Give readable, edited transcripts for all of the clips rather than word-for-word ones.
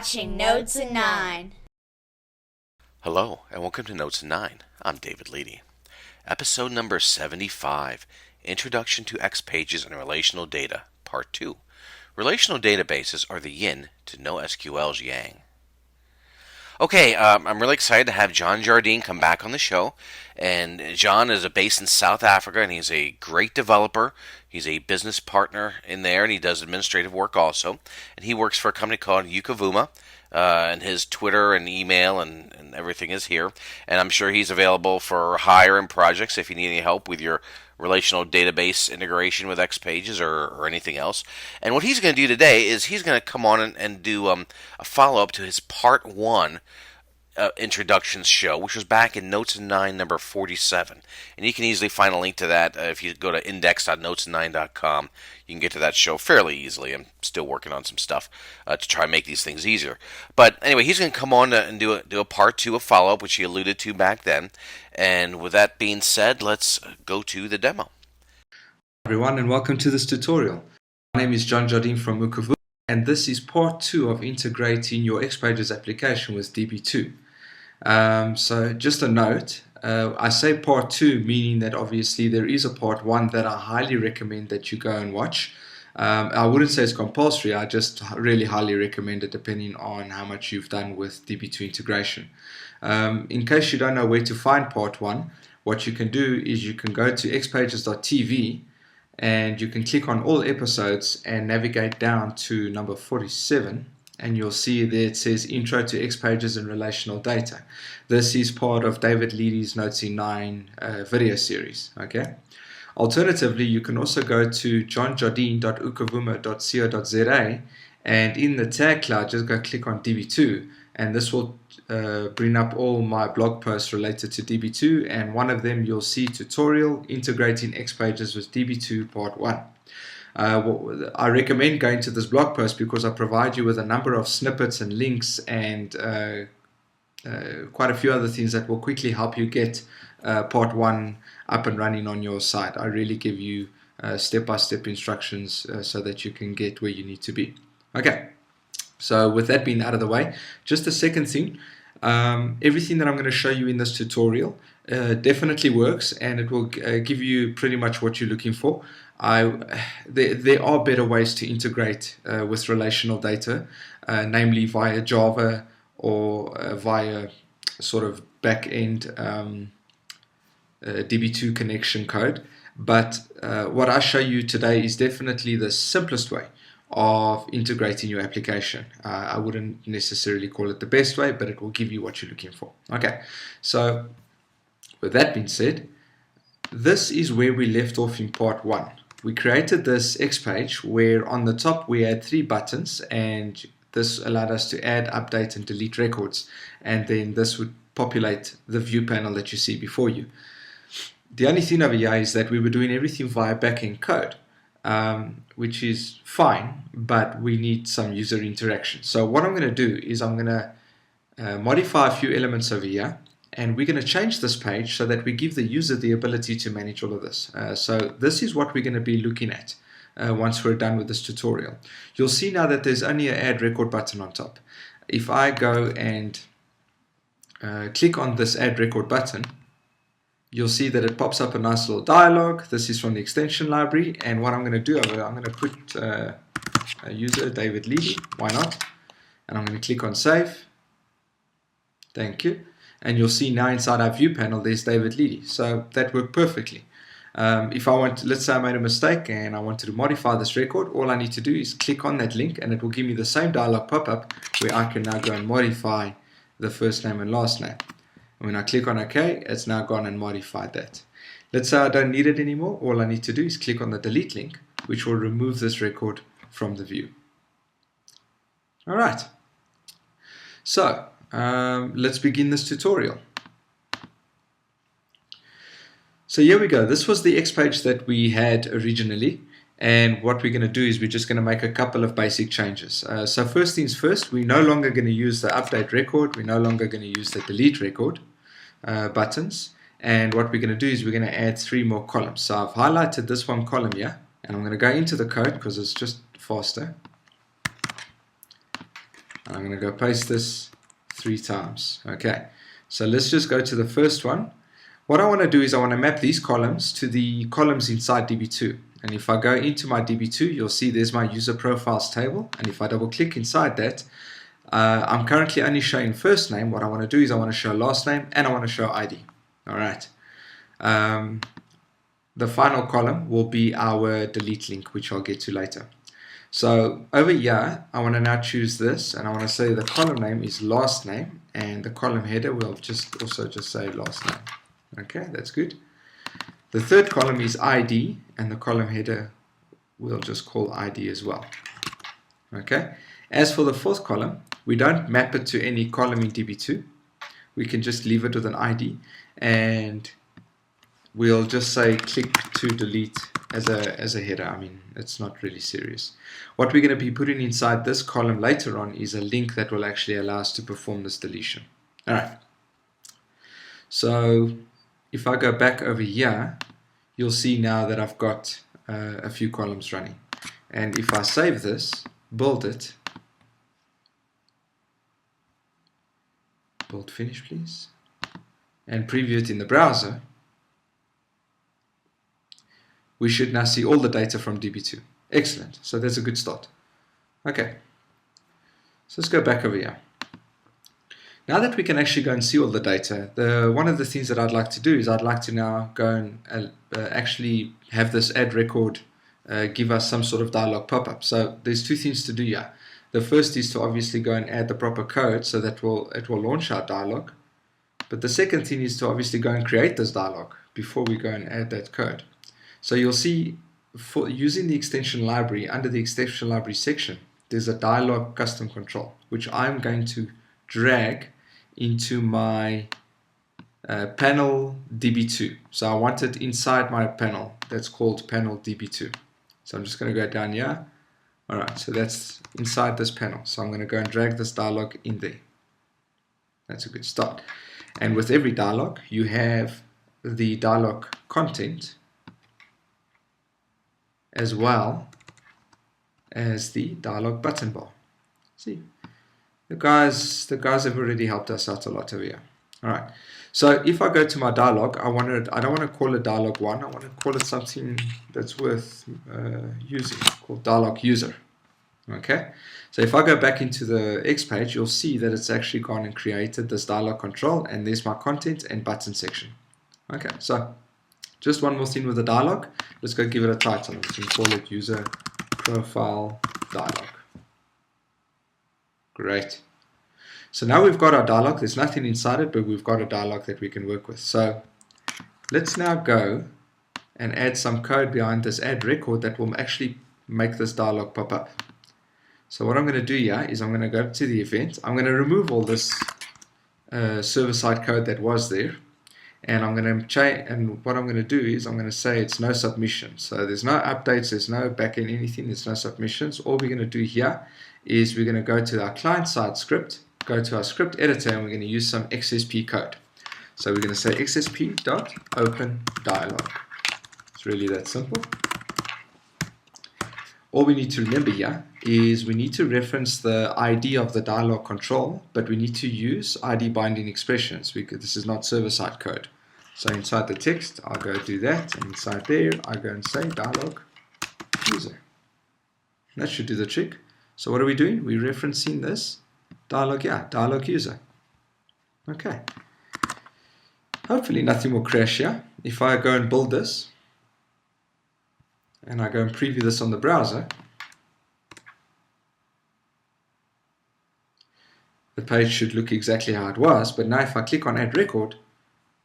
watching NotesIn9. Hello, and welcome to NotesIn9. I'm David Leedy. Episode number 75, Introduction to XPages and Relational Data, Part 2. Relational databases are the yin to NoSQL's yang. Okay, I'm really excited to have John Jardin come back on the show. And John is based in South Africa, and he's a great developer. He's a business partner in there, and he does administrative work also. And he works for a company called Ukavuma, and his Twitter and email and everything is here. And I'm sure he's available for hire and projects if you need any help with your relational database integration with XPages or anything else. And what he's going to do today is he's going to come on and do a follow-up to his Part 1 introductions show, which was back in NotesIn9 number 47. And you can easily find a link to that if you go to index.notesin9.com. You can get to that show fairly easily. I'm still working on some stuff to try and make these things easier. But anyway, he's going to come on and do a Part 2, a follow-up, which he alluded to back then. And with that being said, let's go to the demo. Everyone, and welcome to this tutorial. My name is John Jardin from Ukavuma, and this is Part 2 of integrating your XPages application with DB2. So just a note, I say Part 2 meaning that obviously there is a Part 1 that I highly recommend that you go and watch. I wouldn't say it's compulsory, I just really highly recommend it depending on how much you've done with DB2 integration. In case you don't know where to find Part 1, what you can do is you can go to xpages.tv and you can click on all episodes and navigate down to number 47, and you'll see there it says Intro to XPages and Relational Data. This is part of David Leedy's NotesIn9 video series. Okay. Alternatively, you can also go to johnjardin.ukavuma.co.za, and in the tag cloud just go click on DB2, and this will bring up all my blog posts related to DB2, and one of them you'll see tutorial integrating XPages with DB2 Part 1. I recommend going to this blog post because I provide you with a number of snippets and links and quite a few other things that will quickly help you get Part 1 up and running on your site. I really give you step-by-step instructions so that you can get where you need to be. Okay, so with that being out of the way, just the second thing, everything that I'm going to show you in this tutorial definitely works, and it will give you pretty much what you're looking for. There are better ways to integrate with relational data, namely via Java or via sort of back-end DB2 connection code. But what I show you today is definitely the simplest way of integrating your application. I wouldn't necessarily call it the best way, but it will give you what you're looking for. Okay, so with that being said, this is where we left off in Part 1. We created this X page where on the top we had 3 buttons, and this allowed us to add, update and delete records, and then this would populate the view panel that you see before you. The only thing over here is that we were doing everything via backend code, which is fine, but we need some user interaction. So what I'm going to do is I'm going to modify a few elements over here, and we're going to change this page so that we give the user the ability to manage all of this. So this is what we're going to be looking at once we're done with this tutorial. You'll see now that there's only an add record button on top. If I go and click on this add record button, you'll see that it pops up a nice little dialog. This is from the extension library, and what I'm going to do, I'm going to put a user, David Leedy, why not? And I'm going to click on save. Thank you. And you'll see now inside our view panel there's David Leedy. So that worked perfectly. If I want to, let's say I made a mistake and I wanted to modify this record, all I need to do is click on that link, and it will give me the same dialog pop-up where I can now go and modify the first name and last name. And when I click on OK, it's now gone and modified that. Let's say I don't need it anymore. All I need to do is click on the delete link, which will remove this record from the view. All right. So let's begin this tutorial. So here we go. This was the X page that we had originally, and what we're going to do is we're just going to make a couple of basic changes. So first things first, we're no longer going to use the update record, we're no longer going to use the delete record buttons, and what we're going to do is we're going to add 3 more columns. So I've highlighted this one column here, and I'm going to go into the code because it's just faster. And I'm going to go paste this 3 times. Okay, so let's just go to the first one. What I want to do is I want to map these columns to the columns inside DB2. And if I go into my DB2, you'll see there's my user profiles table. And if I double click inside that, I'm currently only showing first name. What I want to do is I want to show last name and I want to show ID. All right. The final column will be our delete link, which I'll get to later. So over here, I want to now choose this, and I want to say the column name is last name, and the column header will also just say last name. Okay, that's good. The third column is ID, and the column header we'll just call ID as well. Okay. As for the fourth column, we don't map it to any column in DB2. We can just leave it with an ID, and we'll just say click to delete as a header. I mean, it's not really serious. What we're going to be putting inside this column later on is a link that will actually allow us to perform this deletion. All right. So if I go back over here, you'll see now that I've got a few columns running. And if I save this, build it, build finish please, and preview it in the browser, we should now see all the data from DB2. Excellent. So that's a good start. Okay. So let's go back over here. Now that we can actually go and see all the data, one of the things that I'd like to do is I'd like to now go and actually have this add record give us some sort of dialog pop-up. So there's 2 things to do here. The first is to obviously go and add the proper code so that it will launch our dialog. But the second thing is to obviously go and create this dialog before we go and add that code. So you'll see, for using the extension library, under the extension library section, there's a dialog custom control, which I'm going to drag into my panel DB2. So I want it inside my panel. That's called panel DB2. So I'm just going to go down here. All right, so that's inside this panel. So I'm going to go and drag this dialog in there. That's a good start. And with every dialog, you have the dialog content as well as the dialog button bar. See, the guys have already helped us out a lot over here. All right. So if I go to my dialog, I don't want to call it dialog 1. I want to call it something that's worth using, called dialog user. Okay. So if I go back into the X page, you'll see that it's actually gone and created this dialog control, and there's my content and button section. Okay. So just one more thing with the dialog. Let's go give it a title. We can call it user profile dialog. Great. So now we've got our dialog. There's nothing inside it, but we've got a dialog that we can work with. So let's now go and add some code behind this add record that will actually make this dialog pop up. So what I'm going to do here is I'm going to go to the event. I'm going to remove all this server-side code that was there. And I'm going to change, and what I'm going to do is I'm going to say it's no submission. So there's no updates, there's no backend anything, there's no submissions. All we're going to do here is we're going to go to our client-side script, go to our script editor, and we're going to use some XSP code. So we're going to say xsp.open_dialog. It's really that simple. All we need to remember here is we need to reference the ID of the dialog control, but we need to use ID binding expressions because this is not server-side code. So inside the text, I'll go do that, and inside there, I go and say dialog user. That should do the trick. So what are we doing? We're referencing this dialog, dialog user. Okay. Hopefully nothing will crash here. If I go and build this, and I go and preview this on the browser, the page should look exactly how it was. But now if I click on add record,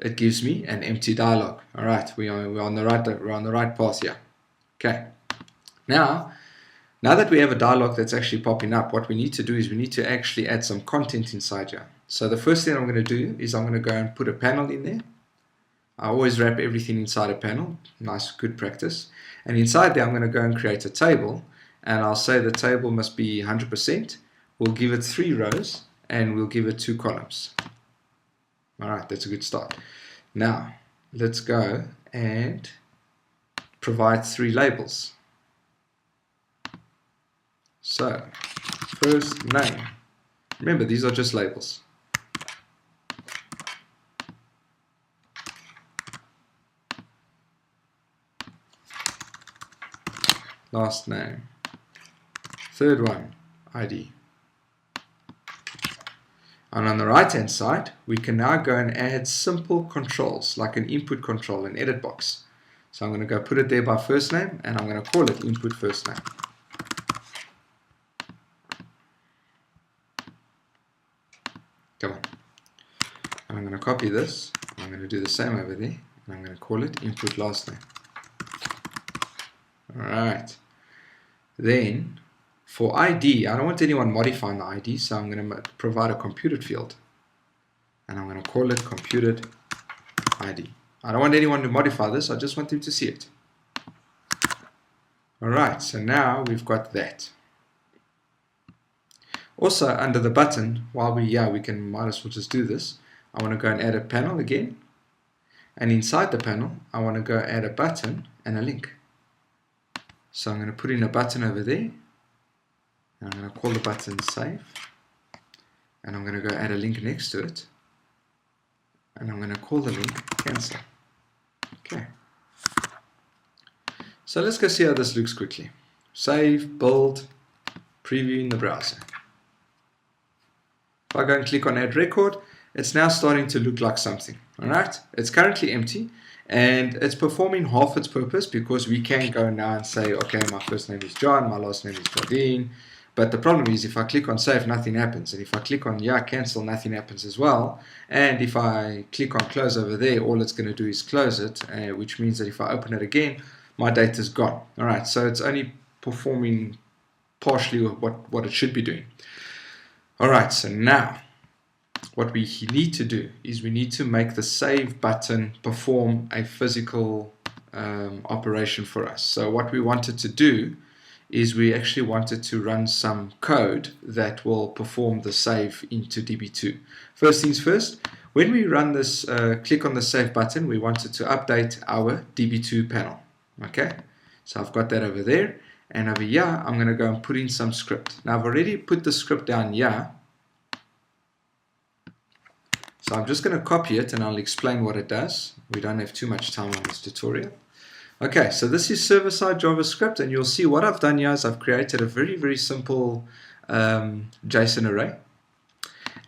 it gives me an empty dialog. All right, we're on the right path here. Okay. Now that we have a dialog that's actually popping up, what we need to do is we need to actually add some content inside here. So the first thing I'm going to do is I'm going to go and put a panel in there. I always wrap everything inside a panel. Nice, good practice. And inside there, I'm going to go and create a table. And I'll say the table must be 100%. We'll give it 3 rows, and we'll give it 2 columns. All right, that's a good start. Now, let's go and provide 3 labels. So, first name. Remember, these are just labels. Last name. Third one, ID. And on the right hand side, we can now go and add simple controls like an input control, an edit box. So I'm going to go put it there by first name, and I'm going to call it input first name. Come on. And I'm going to copy this. I'm going to do the same over there, and I'm going to call it input last name. Alright. Then for ID, I don't want anyone modifying the ID, so I'm going to provide a computed field. And I'm going to call it computed ID. I don't want anyone to modify this, I just want them to see it. Alright, so now we've got that. Also, under the button, while we might as well just do this. I want to go and add a panel again. And inside the panel, I want to go add a button and a link. So I'm going to put in a button over there. And I'm going to call the button save. And I'm going to go add a link next to it. And I'm going to call the link cancel. Okay. So let's go see how this looks quickly. Save, build, preview in the browser. If I go and click on add record, it's now starting to look like something. Alright, it's currently empty and it's performing half its purpose because we can go now and say, okay, my first name is John, my last name is Jardine. But the problem is if I click on save, nothing happens. And if I click on cancel, nothing happens as well. And if I click on close over there, all it's going to do is close it, which means that if I open it again, my data is gone. Alright, so it's only performing partially what it should be doing. Alright, so now what we need to do is we need to make the save button perform a physical operation for us. So what we wanted to do is we actually wanted to run some code that will perform the save into DB2. First things first, when we run this, click on the save button, we wanted to update our DB2 panel. Okay, so I've got that over there, and over here I'm going to go and put in some script. Now I've already put the script down here, so I'm just going to copy it and I'll explain what it does. We don't have too much time on this tutorial. Okay, so this is server-side JavaScript, and you'll see what I've done here is I've created a very simple JSON array.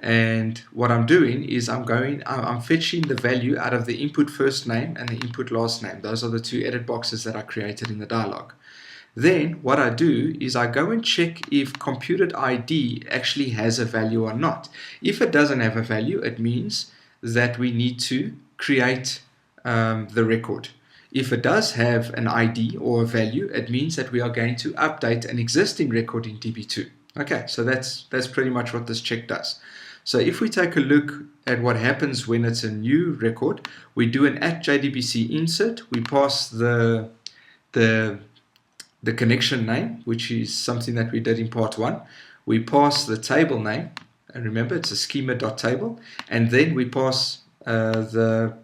And what I'm doing is I'm fetching the value out of the input first name and the input last name. Those are the two edit boxes that I created in the dialog. Then what I do is I go and check if computed ID actually has a value or not. If it doesn't have a value, it means that we need to create the record. If it does have an ID or a value, it means that we are going to update an existing record in DB2. Okay, so that's pretty much what this check does. So if we take a look at what happens when it's a new record, we do an @JDBC insert. We pass the connection name, which is something that we did in part 1. We pass the table name, and remember it's a schema.table, and then we pass the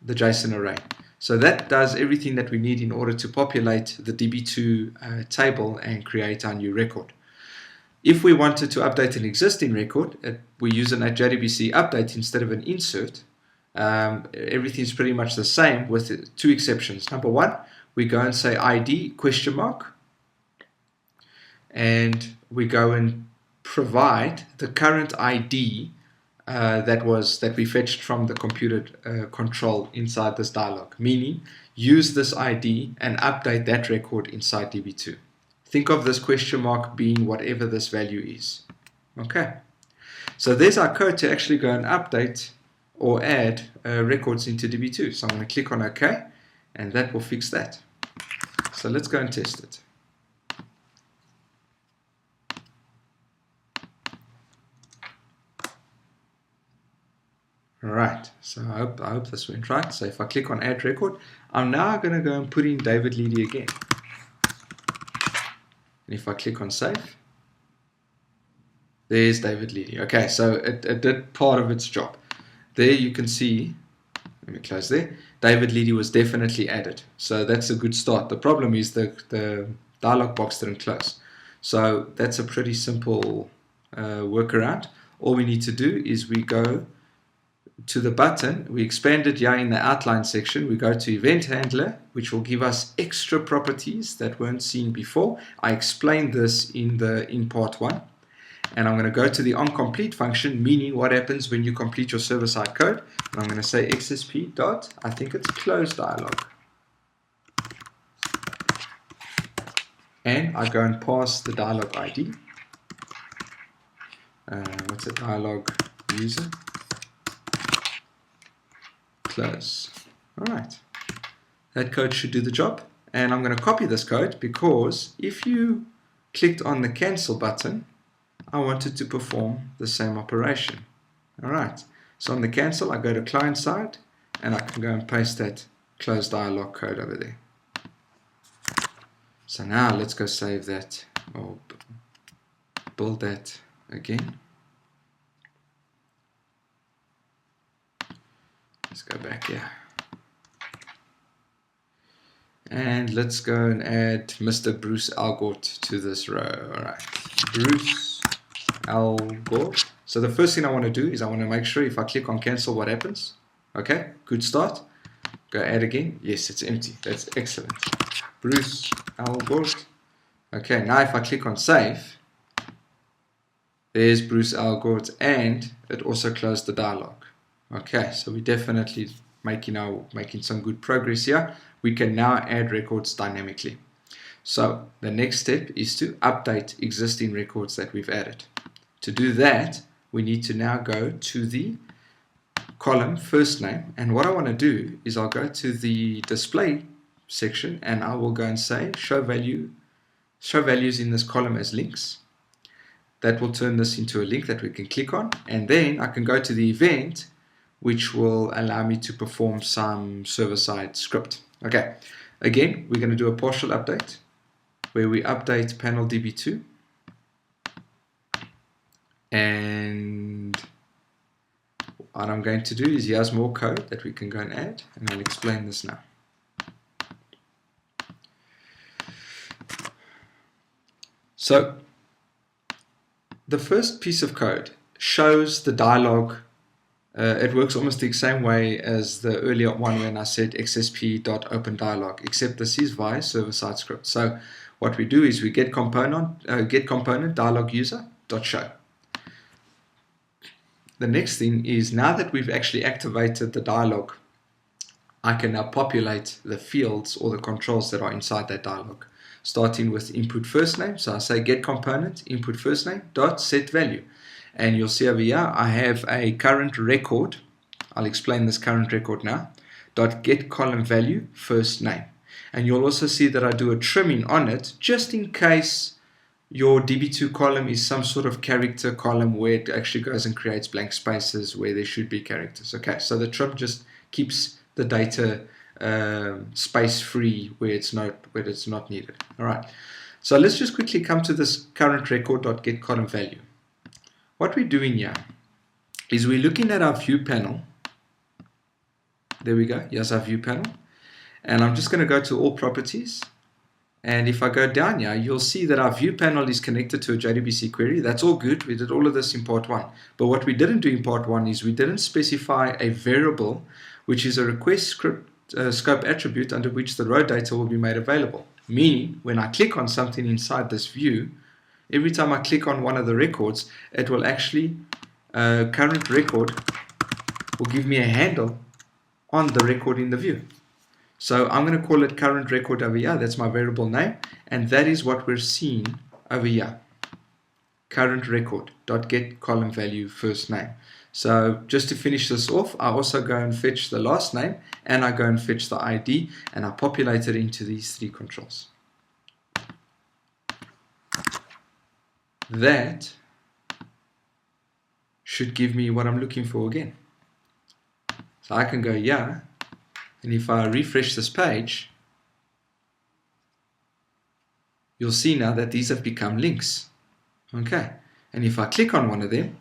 JSON array. So that does everything that we need in order to populate the DB2 table and create our new record. If we wanted to update an existing record, we use an @JDBC update instead of an insert. Everything's pretty much the same with 2 exceptions. Number 1, we go and say ID ? And we go and provide the current ID that we fetched from the computed control inside this dialog, meaning use this ID and update that record inside DB2. Think of this ? being whatever this value is. Okay, so there's our code to actually go and update or add records into DB2. So I'm going to click on OK, and that will fix that. So let's go and test it. Alright, so I hope this went right. So if I click on add record, I'm now going to go and put in David Leedy again. And if I click on save, there's David Leedy. Okay, so it did part of its job. There you can see, let me close there, David Leedy was definitely added. So that's a good start. The problem is the dialog box didn't close. So that's a pretty simple workaround. all we need to do is we go to the button, we expand it here in the outline section, we go to event handler, which will give us extra properties that weren't seen before. I explained this in part 1. And I'm going to go to the onComplete function, meaning what happens when you complete your server-side code. And I'm going to say xsp dot, I think it's close dialog. And I go and pass the dialog ID. What's a dialog user? Close. Alright. That code should do the job. And I'm going to copy this code because if you clicked on the cancel button, I wanted to perform the same operation. Alright. So on the cancel, I go to client side and I can go and paste that close dialog code over there. So now let's go save that or build that again. Let's go back here. And let's go and add Mr. Bruce Algort to this row. Alright, Bruce Algort. So the first thing I want to do is I want to make sure if I click on cancel what happens. Okay, good start. Go add again. Yes, it's empty. That's excellent. Bruce Algort. Okay, now if I click on save, there's Bruce Algort and it also closed the dialog. Okay, so we're definitely making some good progress here. We can now add records dynamically. So the next step is to update existing records that we've added. To do that, we need to now go to the column first name, and what I want to do is I'll go to the display section and I will go and say show values in this column as links. That will turn this into a link that we can click on, and then I can go to the event, which will allow me to perform some server-side script. Okay, again, we're going to do a partial update where we update panel db2, and what I'm going to do is here's more code that we can go and add, and I'll explain this now. So the first piece of code shows the dialog. It works almost the same way as the earlier one when I said xsp.openDialog, except this is via server-side script. So what we do is we get component dialog user.show. The next thing is now that we've actually activated the dialog, I can now populate the fields or the controls that are inside that dialog, starting with input first name. So I say get component input first name dot set value. And you'll see over here, I have a current record. I'll explain this current record now. Dot get column value first name. And you'll also see that I do a trimming on it, just in case your DB2 column is some sort of character column where it actually goes and creates blank spaces where there should be characters. Okay, so the trim just keeps the data space free where it's not needed. All right. So let's just quickly come to this current record dot get column value. What we're doing here is we're looking at our view panel. There we go. Here's our view panel. And I'm just going to go to all properties. And if I go down here, you'll see that our view panel is connected to a JDBC query. That's all good. We did all of this in part 1. But what we didn't do in part 1 is we didn't specify a variable, which is a request scope attribute under which the row data will be made available. Meaning, when I click on something inside this view, every time I click on one of the records, it will actually, current record will give me a handle on the record in the view. So I'm going to call it current record over here. That's my variable name. And that is what we're seeing over here. Current record dot get column value first name. So just to finish this off, I also go and fetch the last name and I go and fetch the ID and I populate it into these 3 controls. That should give me what I'm looking for again. So I can go here, and if I refresh this page, you'll see now that these have become links. Okay, and if I click on one of them,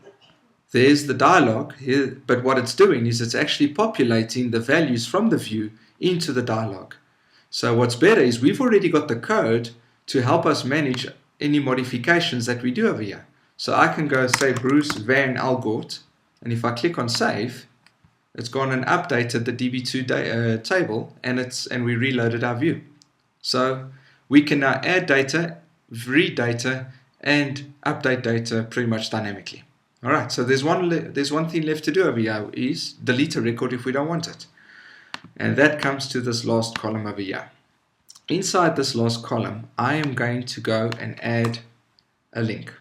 there's the dialog here, but what it's doing is it's actually populating the values from the view into the dialog. So what's better is we've already got the code to help us manage any modifications that we do over here. So I can go say Bruce Van Algort, and if I click on save, it's gone and updated the DB2 table, and we reloaded our view. So we can now add data, read data, and update data pretty much dynamically. All right, so there's one thing left to do over here, is delete a record if we don't want it. And that comes to this last column over here. Inside this last column, I am going to go and add a link.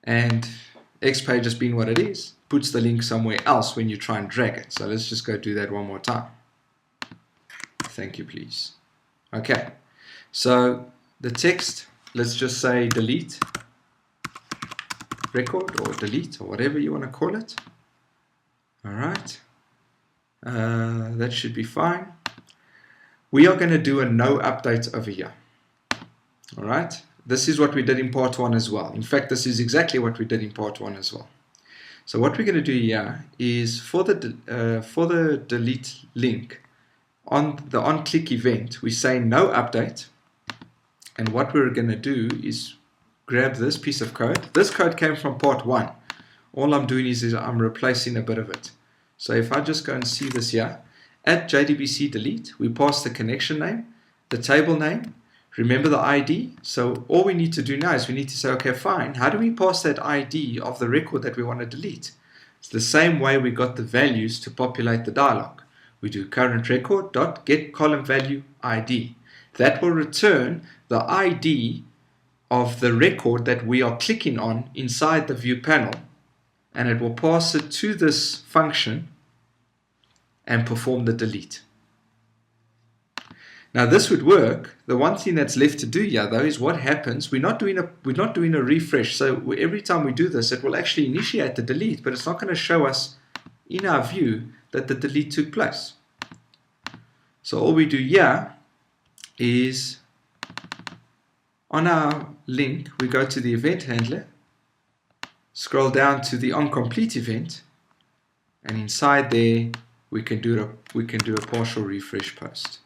And XPages being what it is, puts the link somewhere else when you try and drag it. So let's just go do that one more time. Thank you, please. Okay, so the text, let's just say delete record or delete or whatever you want to call it. All right, that should be fine. We are going to do a no update over here. All right, this is what we did in part 1 as well. In fact, this is exactly what we did in part 1 as well. So what we're going to do here is for the delete link on the on-click event, we say no update. And what we're going to do is grab this piece of code. This code came from part 1. All I'm doing is I'm replacing a bit of it. So if I just go and see this here, at JDBC delete, we pass the connection name, the table name, remember the ID. So all we need to do now is we need to say, okay, fine, how do we pass that ID of the record that we want to delete? It's the same way we got the values to populate the dialog. We do current record dot get column value ID. That will return the ID of the record that we are clicking on inside the view panel, and it will pass it to this function and perform the delete. Now this would work. The one thing that's left to do here though is what happens. We're not doing a refresh. So every time we do this, it will actually initiate the delete, but it's not going to show us in our view that the delete took place. So all we do here is on our link, we go to the event handler, scroll down to the onComplete event, and inside there we can do a partial refresh post.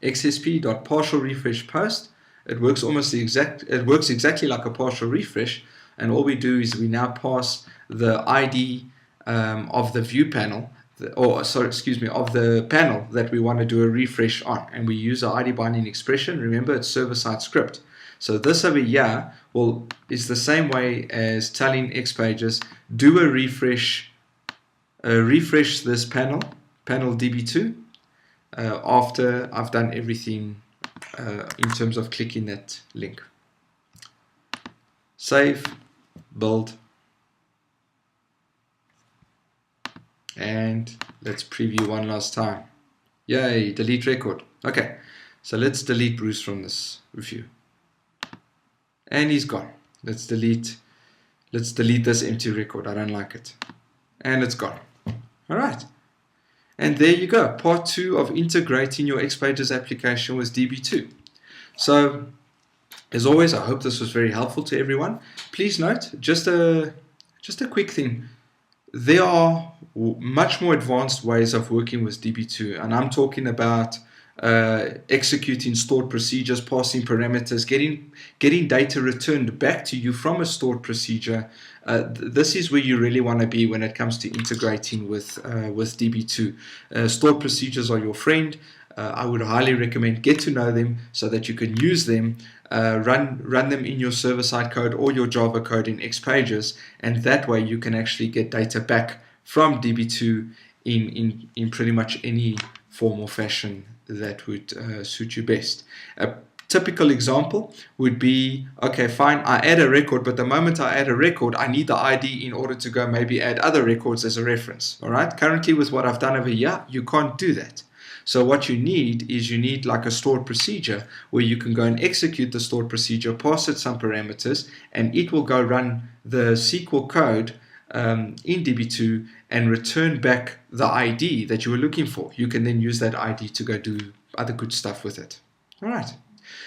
XSP.partial refresh post. It works exactly like a partial refresh, and all we do is we now pass the ID of the view panel, of the panel that we want to do a refresh on, and we use our ID binding expression. Remember, it's server-side script. So this over here is the same way as telling XPages do a refresh this panel DB2 after I've done everything in terms of clicking that link. Save, build, and let's preview one last time. Yay, delete record. Okay, so let's delete Bruce from this review. And he's gone. Let's delete this empty record. I don't like it. And it's gone. All right. And there you go. Part 2 of integrating your XPages application with DB2. So, as always, I hope this was very helpful to everyone. Please note, just a quick thing. There are much more advanced ways of working with DB2, and I'm talking about executing stored procedures, passing parameters, getting data returned back to you from a stored procedure. This is where you really want to be when it comes to integrating with DB2. Stored procedures are your friend. I would highly recommend get to know them so that you can use them, run them in your server-side code or your Java code in XPages, and that way you can actually get data back from DB2 in pretty much any form or fashion that would suit you best. A typical example would be, okay, fine, I add a record, but the moment I add a record, I need the ID in order to go maybe add other records as a reference. All right. Currently, with what I've done over here, you can't do that. So what you need like a stored procedure where you can go and execute the stored procedure, pass it some parameters, and it will go run the SQL code in DB2 and return back the ID that you were looking for. You can then use that ID to go do other good stuff with it. All right.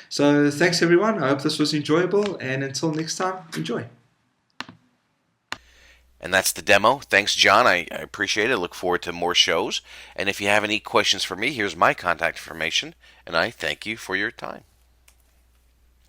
So thanks everyone. I hope this was enjoyable, and until next time, enjoy. And that's the demo. Thanks, John. I appreciate it. I look forward to more shows. And if you have any questions for me, here's my contact information. And I thank you for your time.